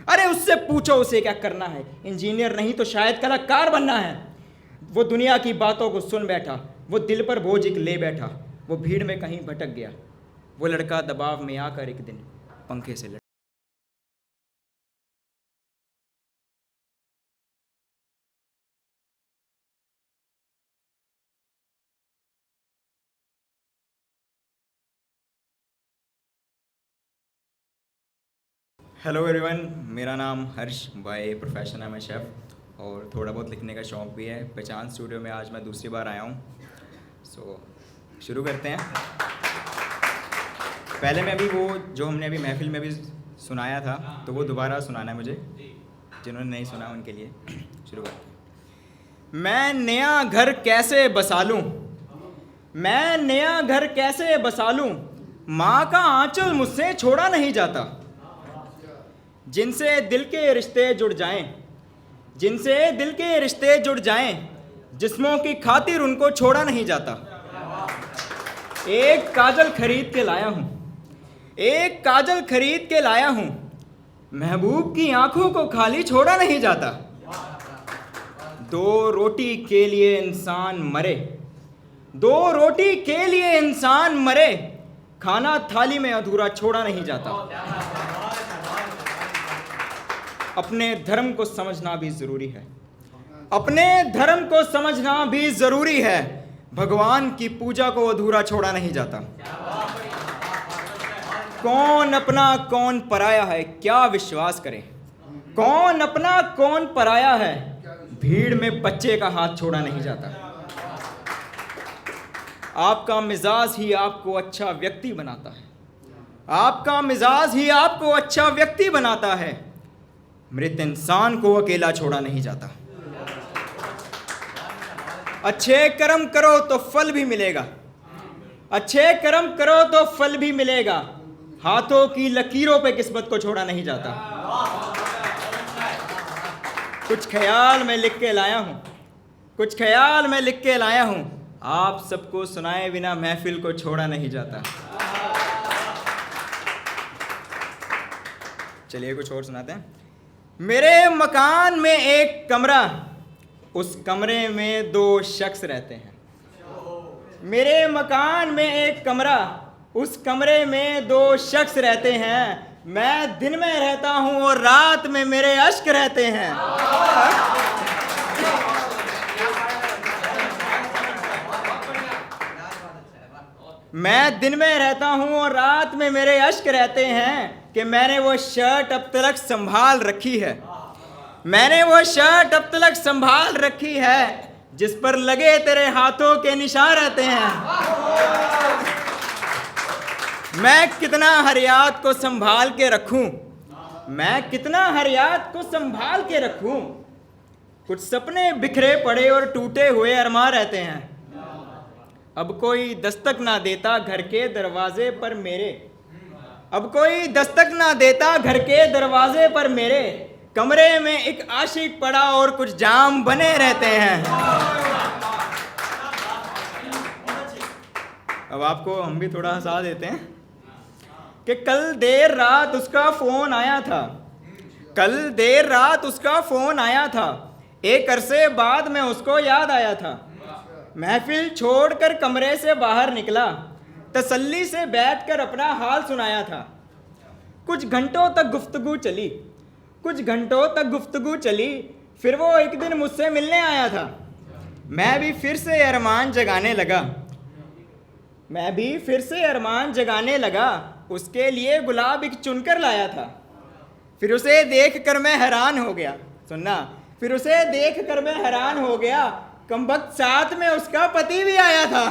अरे उससे पूछो उसे क्या करना है, इंजीनियर नहीं तो शायद कलाकार बनना है। वो दुनिया की बातों को सुन बैठा, वो दिल पर बोझ एक ले बैठा, वो भीड़ में कहीं भटक गया। वो लड़का दबाव में आकर एक दिन पंखे से लड़। हेलो एवरीवन, मेरा नाम हर्ष, बाय प्रोफेशन है मैं शेफ़ और थोड़ा बहुत लिखने का शौक़ भी है। पहचान स्टूडियो में आज मैं दूसरी बार आया हूँ। शुरू करते हैं। पहले मैं अभी वो जो हमने अभी महफिल में भी सुनाया था तो वो दोबारा सुनाना है मुझे, जिन्होंने नहीं सुना उनके लिए। शुरू करते हैं। मैं नया घर कैसे बसा लूँ, मैं नया घर कैसे बसा लूँ, माँ का आंचल मुझसे छोड़ा नहीं जाता। जिनसे दिल के रिश्ते जुड़ जाएं, जिनसे दिल के रिश्ते जुड़ जाएं, जिस्मों की खातिर उनको छोड़ा नहीं जाता। एक काजल खरीद के लाया हूँ, एक काजल खरीद के लाया हूँ, महबूब की आंखों को खाली छोड़ा नहीं जाता। दो रोटी के लिए इंसान मरे, दो रोटी के लिए इंसान मरे, खाना थाली में अधूरा छोड़ा नहीं जाता। अपने धर्म को समझना भी ज़रूरी है, अपने धर्म को समझना भी ज़रूरी है, भगवान की पूजा को अधूरा छोड़ा नहीं जाता। कौन अपना कौन पराया है क्या विश्वास करें, कौन अपना कौन पराया है, भीड़ में बच्चे का हाथ छोड़ा नहीं जाता। आपका मिजाज ही आपको अच्छा व्यक्ति बनाता है, आपका मिजाज ही आपको अच्छा व्यक्ति बनाता है, मृत इंसान को अकेला छोड़ा नहीं जाता। अच्छे कर्म करो तो फल भी मिलेगा, अच्छे कर्म करो तो फल भी मिलेगा, हाथों की लकीरों पे किस्मत को छोड़ा नहीं जाता। कुछ ख्याल मैं लिख के लाया हूँ, कुछ ख्याल मैं लिख के लाया हूँ, आप सबको सुनाए बिना महफिल को छोड़ा नहीं जाता। चलिए कुछ और सुनाते हैं। मेरे मकान में एक कमरा, उस कमरे में दो शख्स रहते हैं। मेरे मकान में एक कमरा, उस कमरे में दो शख्स रहते हैं। मैं दिन में रहता हूँ और रात में मेरे अश्क रहते हैं। मैं दिन में रहता हूँ और रात में मेरे अश्क रहते हैं कि मैंने वो शर्ट अब तक संभाल रखी है, मैंने वो शर्ट अब तक संभाल रखी है, जिस पर लगे तेरे हाथों के निशान रहते हैं। मैं कितना हरियात को संभाल के रखूं, मैं कितना हरियात को संभाल के रखूं, कुछ सपने बिखरे पड़े और टूटे हुए अरमान रहते हैं। अब कोई दस्तक ना देता घर के दरवाजे पर मेरे, अब कोई दस्तक ना देता घर के दरवाजे पर मेरे, कमरे में एक आशिक पड़ा और कुछ जाम बने रहते हैं। अब आपको हम भी थोड़ा हंसा देते हैं कि कल देर रात उसका फ़ोन आया था, कल देर रात उसका फ़ोन आया था, एक अरसे बाद में उसको याद आया था। महफिल छोड़कर कमरे से बाहर निकला, तसल्ली से बैठकर अपना हाल सुनाया था। कुछ घंटों तक गुफ्तगू चली, कुछ घंटों तक गुफ्तगू चली, फिर वो एक दिन मुझसे मिलने आया था। मैं भी फिर से अरमान जगाने लगा, मैं भी फिर से अरमान जगाने लगा, उसके लिए गुलाब एक चुनकर लाया था। फिर उसे देख कर मैं हैरान हो गया, सुनना, फिर उसे देख कर मैं हैरान हो गया, कमबख्त साथ में उसका पति भी आया था।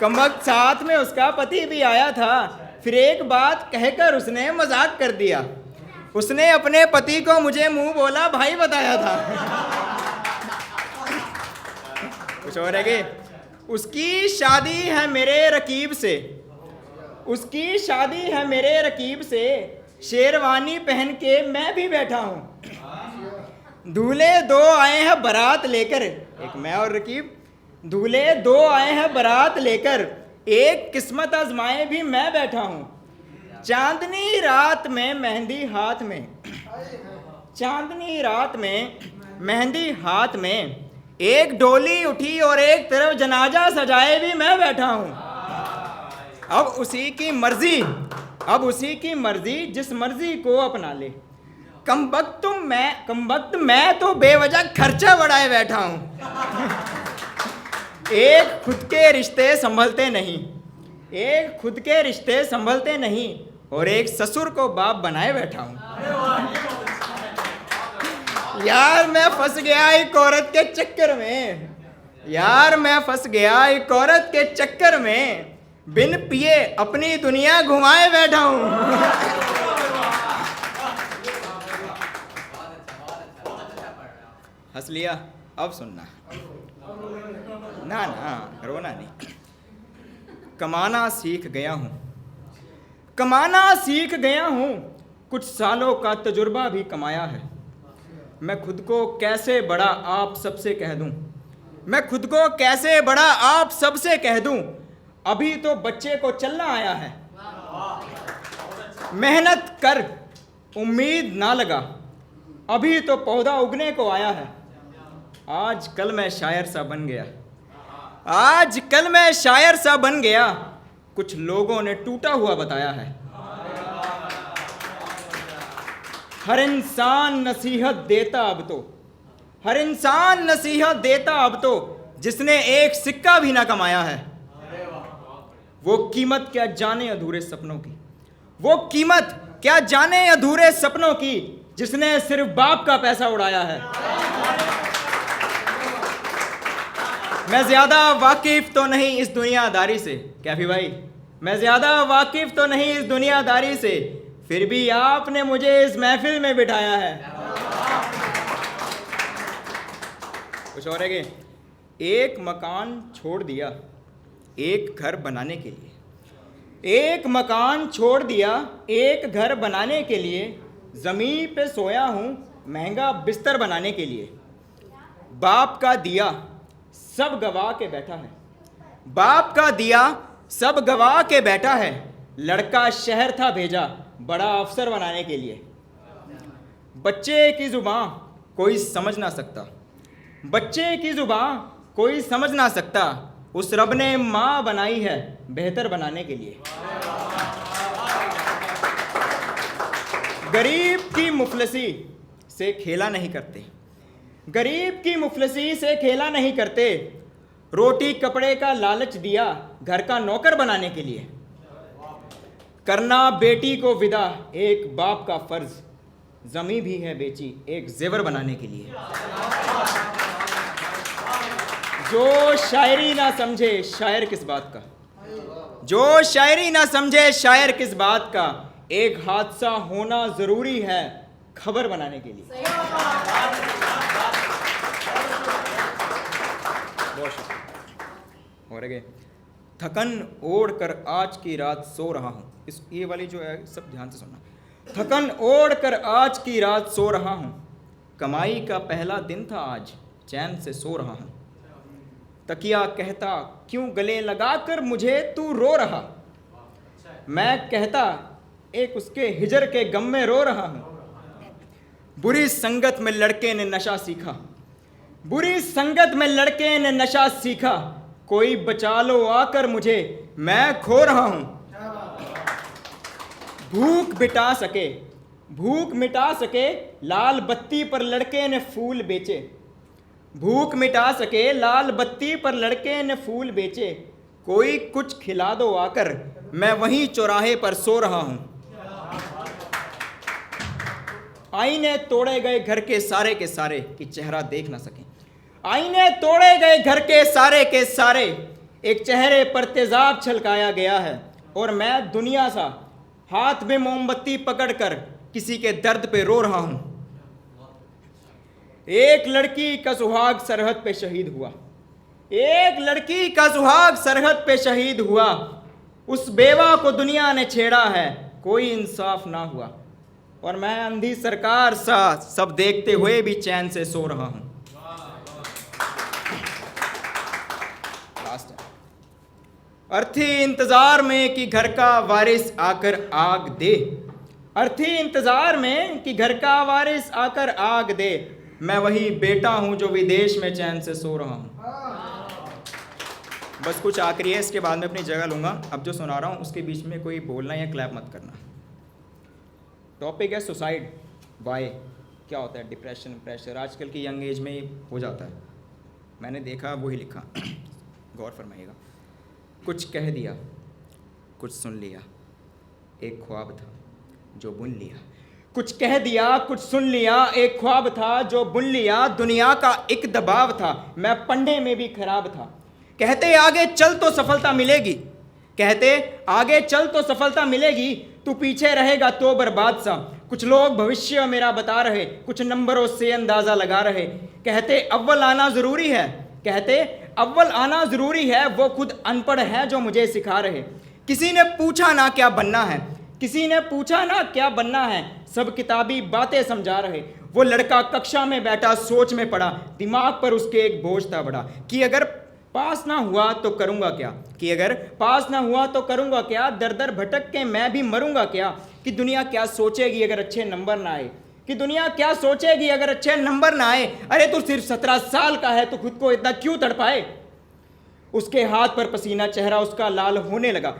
कमबख्त साथ में उसका पति भी आया था। फिर एक बात कहकर उसने मजाक कर दिया, उसने अपने पति को मुझे मुंह बोला भाई बताया था। कुछ और है कि उसकी शादी है मेरे रकीब से, उसकी शादी है मेरे रकीब से, शेरवानी पहन के मैं भी बैठा हूँ। दूल्हे दो आए हैं बारात लेकर, एक मैं और रकीब, दूल्हे दो आए हैं बारात लेकर, एक किस्मत आजमाए भी मैं बैठा हूँ। चांदनी रात में मेहंदी हाथ में, चांदनी रात में मेहंदी हाथ में, एक डोली उठी और एक तरफ जनाजा सजाए भी मैं बैठा हूं। अब उसी की मर्जी, अब उसी की मर्जी, जिस मर्जी को अपना ले। कमबख्त मैं तो बेवजह खर्चा बढ़ाए बैठा हूं। एक खुद के रिश्ते संभलते नहीं, एक खुद के रिश्ते संभलते नहीं, और एक ससुर को बाप बनाए बैठा हूं। यार मैं फंस गया एक औरत के चक्कर में, यार मैं फंस गया एक औरत के चक्कर में, बिन पिए अपनी दुनिया घुमाए बैठा हूं। हंस लिया, अब सुनना। ना ना रोना नहीं। कमाना सीख गया हूं, कमाना सीख गया हूं, कुछ सालों का तजुर्बा भी कमाया है। मैं खुद को कैसे बड़ा आप सबसे कह दूं, मैं खुद को कैसे बड़ा आप सबसे कह दूं, अभी तो बच्चे को चलना आया है। मेहनत कर उम्मीद ना लगा, अभी तो पौधा उगने को आया है। आज कल मैं शायर सा बन गया, आज कल मैं शायर सा बन गया, कुछ लोगों ने टूटा हुआ बताया है। हर इंसान नसीहत देता अब तो, हर इंसान नसीहत देता अब तो, जिसने एक सिक्का भी ना कमाया है। वो कीमत क्या जाने अधूरे सपनों की, वो कीमत क्या जाने अधूरे सपनों की, जिसने सिर्फ बाप का पैसा उड़ाया है। मैं ज्यादा वाकिफ तो नहीं इस दुनियादारी से, कैफी भाई, मैं ज्यादा वाकिफ तो नहीं इस दुनियादारी से, फिर भी आपने मुझे इस महफिल में बिठाया है। कुछ और है। एक मकान छोड़ दिया एक घर बनाने के लिए, एक मकान छोड़ दिया एक घर बनाने के लिए, जमीन पे सोया हूं महंगा बिस्तर बनाने के लिए। बाप का दिया सब गवा के बैठा है, बाप का दिया सब गवा के बैठा है। लड़का शहर था भेजा बड़ा अफसर बनाने के लिए। बच्चे की जुबान कोई समझ ना सकता, बच्चे की जुबान कोई समझ ना सकता, उस रब ने माँ बनाई है बेहतर बनाने के लिए। गरीब की मुफलसी से खेला नहीं करते, गरीब की मुफलसी से खेला नहीं करते, रोटी कपड़े का लालच दिया घर का नौकर बनाने के लिए। करना बेटी को विदा एक बाप का फर्ज, जमी भी है बेची एक जेवर बनाने के लिए। जो शायरी ना समझे शायर किस बात का, जो शायरी ना समझे शायर किस बात का, एक हादसा होना जरूरी है खबर बनाने के लिए। और आगे, थकन ओढ़ कर आज की रात सो रहा हूँ। इस ये वाली जो है सब ध्यान से सुनना। थकन ओढ़ कर आज की रात सो रहा हूँ, कमाई का पहला दिन था आज चैन से सो रहा हूँ। तकिया कहता क्यों गले लगाकर मुझे तू रो रहा, मैं कहता एक उसके हिजर के गम में रो रहा हूँ। बुरी संगत में लड़के ने नशा सीखा, बुरी संगत में लड़के ने नशा सीखा, कोई बचा लो आकर मुझे मैं खो रहा हूं। भूख मिटा सके, भूख मिटा सके लाल बत्ती पर लड़के ने फूल बेचे, भूख मिटा सके लाल बत्ती पर लड़के ने फूल बेचे, कोई कुछ खिला दो आकर मैं वहीं चौराहे पर सो रहा हूं। आईने तोड़े गए घर के सारे कि चेहरा देख ना सके, आईने तोड़े गए घर के सारे, एक चेहरे पर तेजाब छलकाया गया है, और मैं दुनिया सा हाथ में मोमबत्ती पकड़कर किसी के दर्द पे रो रहा हूं। एक लड़की का सुहाग सरहद पे शहीद हुआ, एक लड़की का सुहाग सरहद पे शहीद हुआ, उस बेवा को दुनिया ने छेड़ा है कोई इंसाफ ना हुआ, और मैं अंधी सरकार सा सब देखते हुए भी चैन से सो रहा हूं। अर्थी इंतजार में कि घर का वारिस आकर आग दे, अर्थी इंतजार में कि घर का वारिस आकर आग दे, मैं वही बेटा हूं जो विदेश में चैन से सो रहा हूं। बस कुछ आखिरी है, इसके बाद में अपनी जगह लूंगा। अब जो सुना रहा हूं उसके बीच में कोई बोलना या क्लैप मत करना। टॉपिक है सुसाइड। वाई, क्या होता है? डिप्रेशन, प्रेशर आजकल की यंग एज में ही हो जाता है। मैंने देखा, वही लिखा। गौर फरमाइएगा। कुछ कह दिया, कुछ सुन लिया, एक ख्वाब था जो बुन लिया। कुछ कह दिया, कुछ सुन लिया, एक ख्वाब था जो बुन लिया। दुनिया का एक दबाव था, मैं पढ़ने में भी खराब था। कहते आगे चल तो सफलता मिलेगी, कहते आगे चल तो सफलता मिलेगी, तू पीछे रहेगा तो बर्बाद सा। कुछ लोग भविष्य मेरा बता रहे, कुछ नंबरों से अंदाजा लगा रहे। कहते अव्वल आना जरूरी है, कहते अव्वल आना जरूरी है, वो खुद अनपढ़ है जो मुझे सिखा रहे। किसी ने पूछा ना क्या बनना है, किसी ने पूछा ना क्या बनना है, सब किताबी बातें समझा रहे। वो लड़का कक्षा में बैठा सोच में पड़ा, दिमाग पर उसके एक बोझ था बड़ा, कि अगर पास ना हुआ तो करूंगा क्या, कि अगर पास ना हुआ तो करूंगा क्या, दर दर भटक के मैं भी मरूंगा क्या, कि दुनिया क्या सोचेगी अगर अच्छे नंबर ना आए, कि दुनिया क्या सोचेगी अगर अच्छे नंबर ना आए। अरे तू सिर्फ 17 साल का है, तो खुद को इतना क्यों तड़पाए। उसके हाथ पर पसीना, चेहरा उसका लाल होने लगा।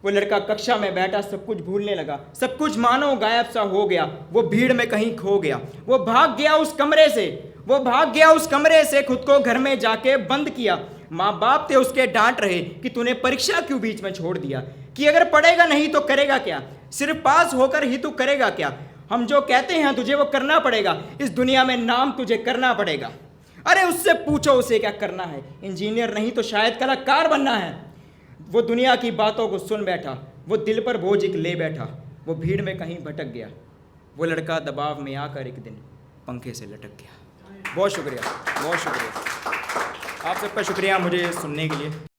वो लड़का कक्षा में बैठा सब कुछ भूलने लगा, सब कुछ मानो गायब सा हो गया। वो भीड़ में कहीं खो गया, वो भाग गया उस कमरे से, वो भाग गया उस कमरे से, खुद को घर में जाके बंद किया। माँ बाप थे उसके डांट रहे कि तूने परीक्षा क्यों बीच में छोड़ दिया, कि अगर पढ़ेगा नहीं तो करेगा क्या, सिर्फ पास होकर ही तू करेगा क्या। हम जो कहते हैं तुझे वो करना पड़ेगा, इस दुनिया में नाम तुझे करना पड़ेगा। अरे उससे पूछो उसे क्या करना है, इंजीनियर नहीं तो शायद कलाकार बनना है। वो दुनिया की बातों को सुन बैठा, वो दिल पर बोझ एक ले बैठा। वो भीड़ में कहीं भटक गया, वो लड़का दबाव में आकर एक दिन पंखे से लटक गया। बहुत शुक्रिया, बहुत शुक्रिया आप सबका, शुक्रिया मुझे सुनने के लिए।